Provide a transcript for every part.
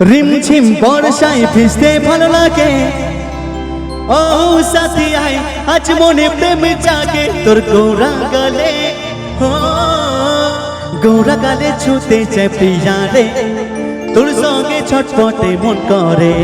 রিমঝিম বর্ষায় ভিজতে ভালো লাগে। ও সাথী আয় আজ মনে প্রেম জাগে তোর গোরা গালে। গোরা গালে ছুতে চাই প্রিয়া রে, তোর সঙ্গে ছটপটে মন করে।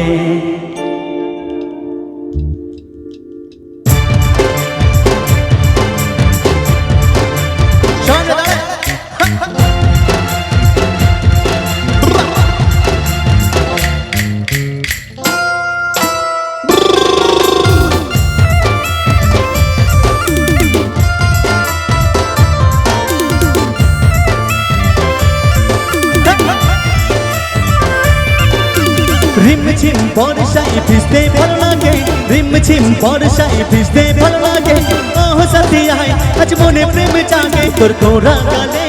রিমঝিম বর্ষায় ভিজতে ভালো লাগে, রিমঝিম বর্ষায় ভিজতে ভালো লাগে। ও সাথী আয় আজ মনে প্রেম জাগে তোর গোরা গালে।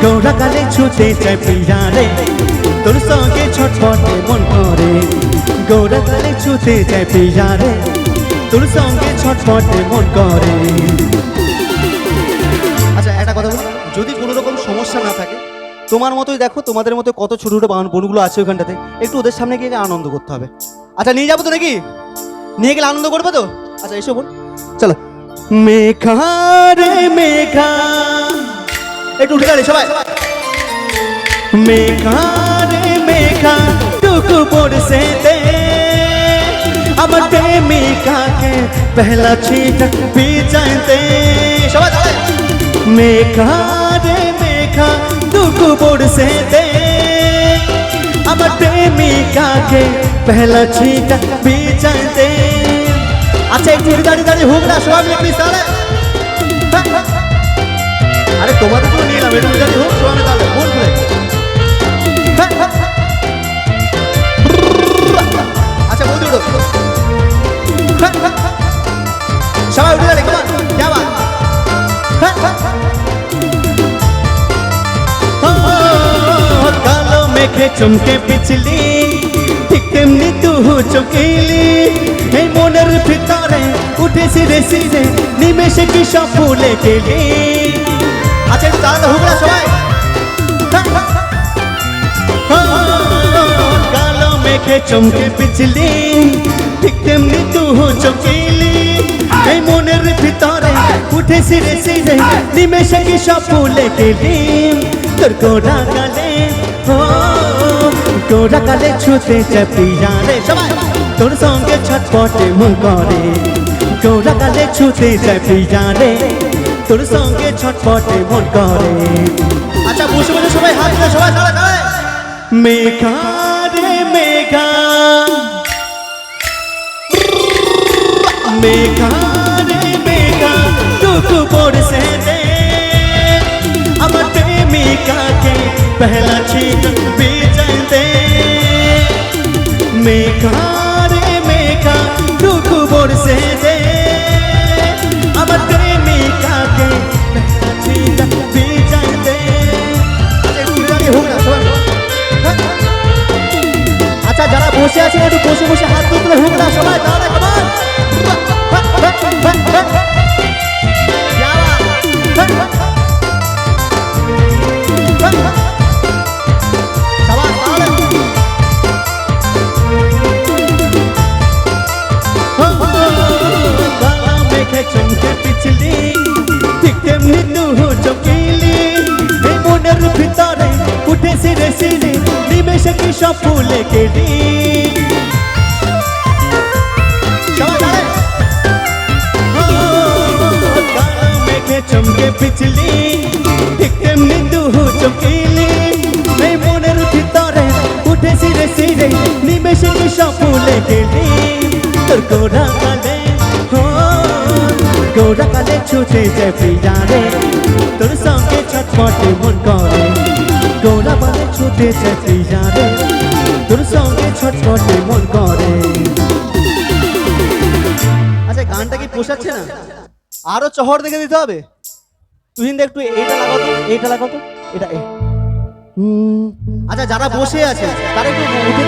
গোরা গালে ছুতে চাই প্রিয়া রে, তোর সঙ্গে ছটপটে মন করে। গোরা গালে ছুতে চাই প্রিয়া রে, তোর সঙ্গে ছটপটে মন করে। আচ্ছা একটা কথা বলি, যদি কোনো রকম সমস্যা না থাকে, তোমার মতোই দেখো তোমাদের মতো কত ছোটো ছোটো বনগুলো আছে ওখানটাতে, একটু ওদের সামনে গিয়ে আনন্দ করতে হবে। আচ্ছা নিয়ে যাবো তো নাকি? নিয়ে গেলে আনন্দ করবে তো? আচ্ছা এসো বোন, চলো। মেঘা রে মেঘা, একটু উঠে দাঁড়িয়ে সবাই। মেঘা রে মেঘা টুকু পড়ছে দে, আমার প্রেমিকা के पहला छींट भी जानते। সবাই দাঁড়ায়। मेघा रे मेघा टुकु पड़ছে दे, আমার প্রেমিকা के पहला छींट भी जानते। আচ্ছা একটু উঠে দাঁড়িয়ে দাঁড়িয়ে হোক না সবাই মিলে প্লিজ তাহলে। আরে তোমাদের তো নিয়ে এলাম, একটু উঠে দাঁড়িয়ে হোক সবাই মিলে তাহলে বোন খুলে। আচ্ছা বলতে উঠো সবাই উঠে দাঁড়িয়ে, কমান যাবা। কালো মেঘে চমকে পিছলি, ঠিক তেমনি তুহু চমকিলি। এই মনের ভিতরে উঠে সিরে সিরে নিমেষে কি সব ভুলে গেলি। আচ্ছা একটু তাড়াতাড়ি হোক না সবাই। কালো মেঘে চমকে পিছলি, ঠিক তেমনি তুহু চমকিলি। এই মনের ভিতরে উঠে সিরে সিরে নিমেষে কি সব ভুলে গেলি। তোর গোরা গালে, গোরা গালে ছুতে চাই প্রিয়া রে, সবাই তোর সঙ্গে ছটপটে মন করে। গোরা গালে ছুতে চাই প্রিয়া রে, তোর সঙ্গে ছটপটে মন করে। আচ্ছা বসে বসে সবাই হাত তুলে সবাই দাঁড়ায় দাঁড়ায়। মেঘা রে মেঘা, মেঘা রে মেঘা টুকু পড়ছে দে, আমার প্রেমিকা के पहला छींट भी जानते। मेघा रे मेघा टुकु पड़ছে दे, আমার প্রেমিকা के पहला छींट भी जानते। আচ্ছা যারা বসে আছেন একটু বসে বসে হাত তুলে হোক না সবাই দাঁড়ায়, কমান। চমকে পিছলি, ঠিক তেমনি তুহু চমকিলি। এই মনের ভিতরে উঠে সিরে সিরে নিমেষে কি সব ভুলে গেলি। কালো মেঘে চমকে পিছলি, ঠিক তেমনি তুহু চমকিলি। এই মনের ভিতরে উঠে সিরে সিরে নিমেষে কি সব ভুলে গেলি। তোর গোরা গালে, গোরা গালে ছুটে যায় প্রিয়া রে, তোর সঙ্গে ছটপটে মন করে। গোরা গালে ছুটে যায় প্রিয়া রে, তোর সঙ্গে ছটপটে মন করে। আচ্ছা গানটা কি পোষাচ্ছে না? আরো চহর দেখে দিতে হবে। তুই একটু এইটা লাগাও তো, এইটা লাগাও তো, এটা। আচ্ছা যারা বসে আছে তারা একটু উঠে